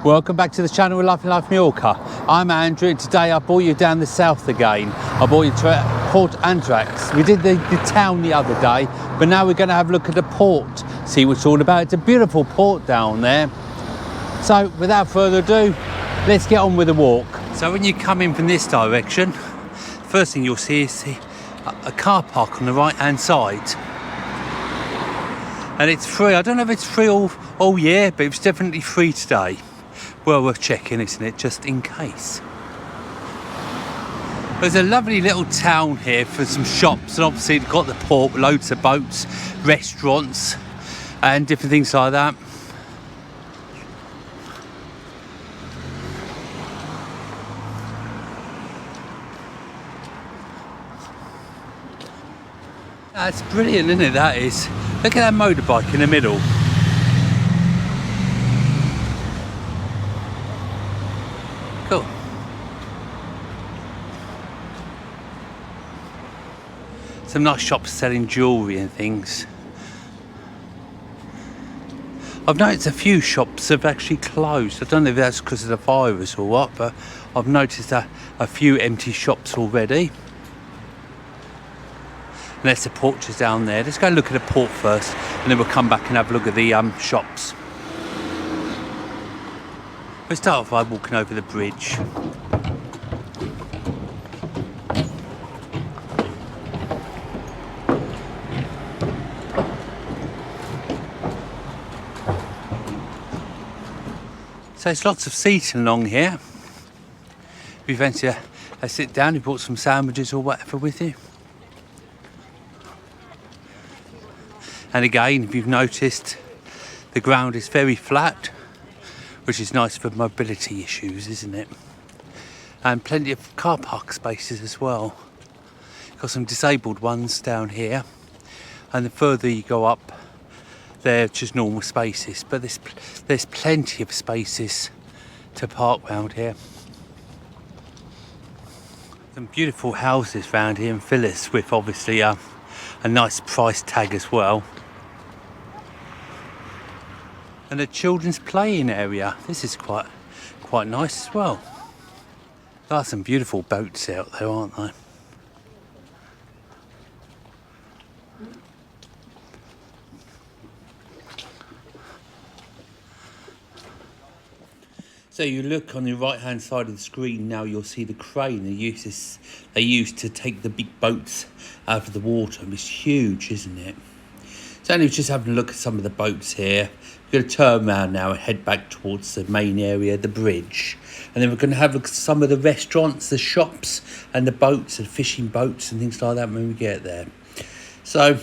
Welcome back to the channel of Life in Life Mallorca. I'm Andrew and today I brought you down the south again. I brought you to Port Andratx. We did the town the other day, but now we're going to have a look at the port, see what it's all about. It's a beautiful port down there. So without further ado, let's get on with the walk. So when you come in from this direction, first thing you'll see is a car park on the right hand side. And it's free. I don't know if it's free all year, but it's definitely free today. Well worth checking, isn't it, just in case. There's a lovely little town here for some shops, and obviously it's got the port, loads of boats, restaurants and different things like that. That's brilliant, isn't it? That is. Look at that motorbike in the middle. Cool. Some nice shops selling jewellery and things. I've noticed a few shops have actually closed. I don't know if that's because of the virus or what, but I've noticed a few empty shops already. And there's the port just down there. Let's go look at the port first, and then we'll come back and have a look at the shops. We'll start off by walking over the bridge. So there's lots of seating along here. If you fancy a sit down, you brought some sandwiches or whatever with you. And again, if you've noticed, the ground is very flat, which is nice for mobility issues, isn't it? And plenty of car park spaces as well. Got some disabled ones down here, and the further you go up, they're just normal spaces. But there's plenty of spaces to park round here. Some beautiful houses round here in villas with obviously a nice price tag as well. And a children's playing area. This is quite nice as well. There are some beautiful boats out there, aren't there? So you look on the right hand side of the screen now, you'll see the crane they use to take the big boats out of the water. It's huge, isn't it? So anyway, just having a look at some of the boats here. We're going to turn around now and head back towards the main area, the bridge. And then we're going to have a look at some of the restaurants, the shops and the boats and fishing boats and things like that when we get there. So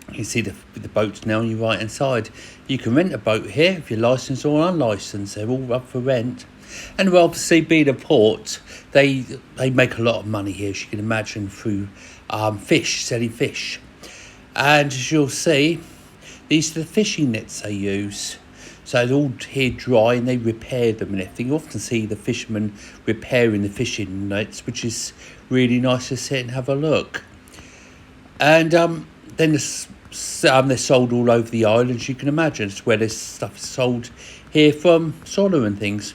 you can see the boats now on your right hand side. You can rent a boat here if you're licensed or unlicensed. They're all up for rent. And well, obviously being a port, they make a lot of money here, as you can imagine, through selling fish. And as you'll see, these are the fishing nets they use. So they're all here dry and they repair them and everything. You often see the fishermen repairing the fishing nets, which is really nice to sit and have a look. And then they're sold all over the island, as you can imagine. It's where this stuff is sold here from Solar and things.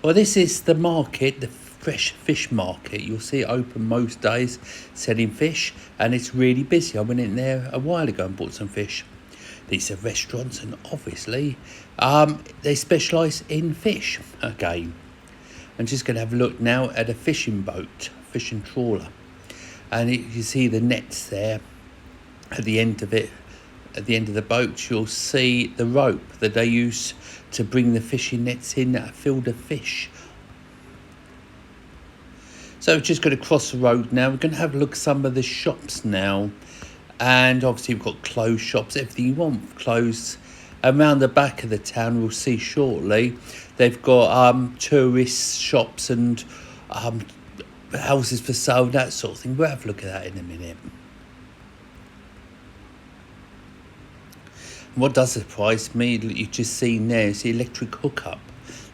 Well, this is the market, the fresh fish market. You'll see it open most days selling fish, and it's really busy. I went in there a while ago and bought some fish. These are restaurants, and obviously they specialise in fish again. I'm just going to have a look now at a fishing boat, fishing trawler, and you see the nets there at the end of it. At the end of the boat, you'll see the rope that they use to bring the fishing nets in that are filled with fish. So we're just going to cross the road now. We're going to have a look at some of the shops now. And obviously we've got clothes shops, everything you want for clothes. Around the back of the town, we'll see shortly, they've got tourist shops and houses for sale, that sort of thing. We'll have a look at that in a minute. And what does surprise me, you've just seen there, is the electric hookup.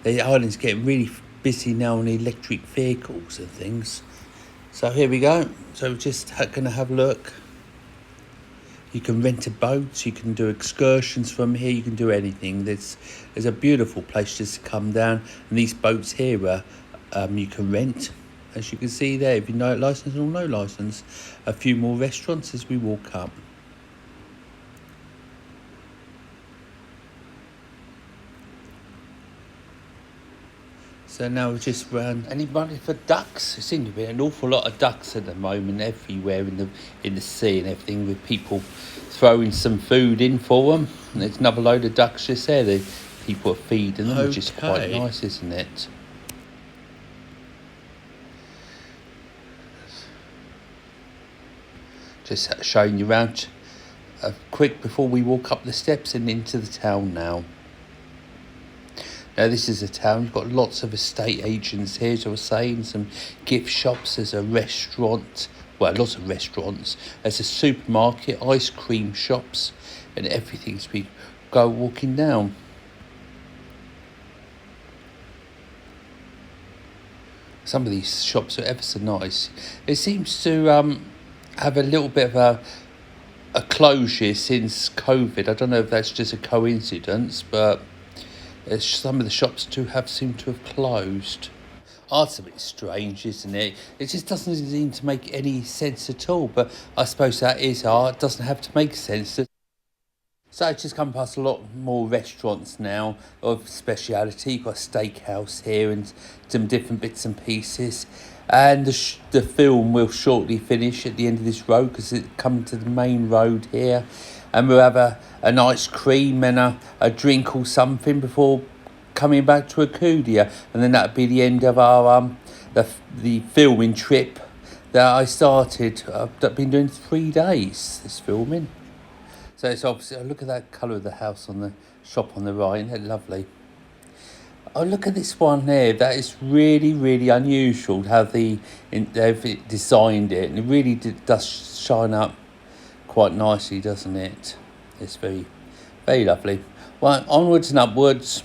The island's getting really busy now on electric vehicles and things. So here we go. So we're just going to have a look. You can rent a boat, you can do excursions from here, you can do anything. There's a beautiful place just to come down, and these boats here are you can rent, as you can see there, if you know licence or no licence. A few more restaurants as we walk up. So now we're just round. Anybody for ducks? There seems to be an awful lot of ducks at the moment everywhere in the sea and everything, with people throwing some food in for them. And there's another load of ducks just there. The people are feeding them, which is quite nice, isn't it? Just showing you around quick before we walk up the steps and into the town now. Now this is a town, you've got lots of estate agents here, as I was saying, some gift shops, there's a restaurant, well, lots of restaurants, there's a supermarket, ice cream shops, and everything as we go walking down. Some of these shops are ever so nice. It seems to have a little bit of a closure since COVID. I don't know if that's just a coincidence, but some of the shops seem to have closed. Oh, it's a bit strange, isn't it? It just doesn't seem to make any sense at all. But I suppose that is art. It doesn't have to make sense. So I've just come past a lot more restaurants now of speciality. You've got a steakhouse here and some different bits and pieces. And the film will shortly finish at the end of this road, because it's coming to the main road here. And we'll have an ice cream and a drink or something before coming back to Akudia. And then that'll be the end of our the filming trip that I started. I've been doing 3 days, this filming. So it's obviously, oh, look at that colour of the house on the shop on the right, isn't it lovely? Oh, look at this one there. That is really, really unusual how they've designed it. And it really does shine up quite nicely, doesn't it? It's very, very lovely. Well, onwards and upwards.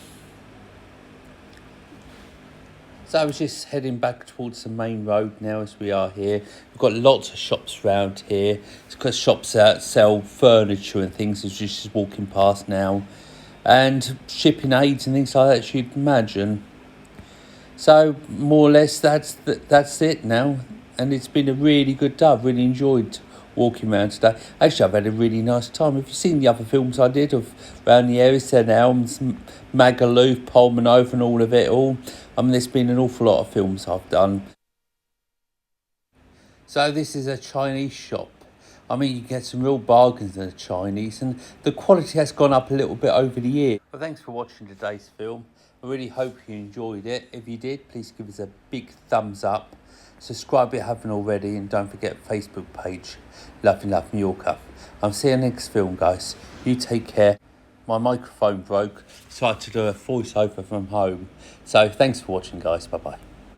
So I was just heading back towards the main road now as we are here. We've got lots of shops around here. It's got shops that sell furniture and things as you're just walking past now. And shipping aids and things like that, as you'd imagine. So more or less that's it now. And it's been a really good day. I've really enjoyed walking around today. Actually, I've had a really nice time. Have you seen the other films I did of around the area? St Elms, Magaluf, Promenade and all of it all. I mean, there's been an awful lot of films I've done. So this is a Chinese shop. I mean, you get some real bargains in the Chinese, and the quality has gone up a little bit over the year. Well, thanks for watching today's film. I really hope you enjoyed it. If you did, please give us a big thumbs up. Subscribe if you haven't already, and don't forget Facebook page, Love Mallorca. I'll see you next film, guys. You take care. My microphone broke, so I had to do a voiceover from home. So thanks for watching, guys. Bye-bye.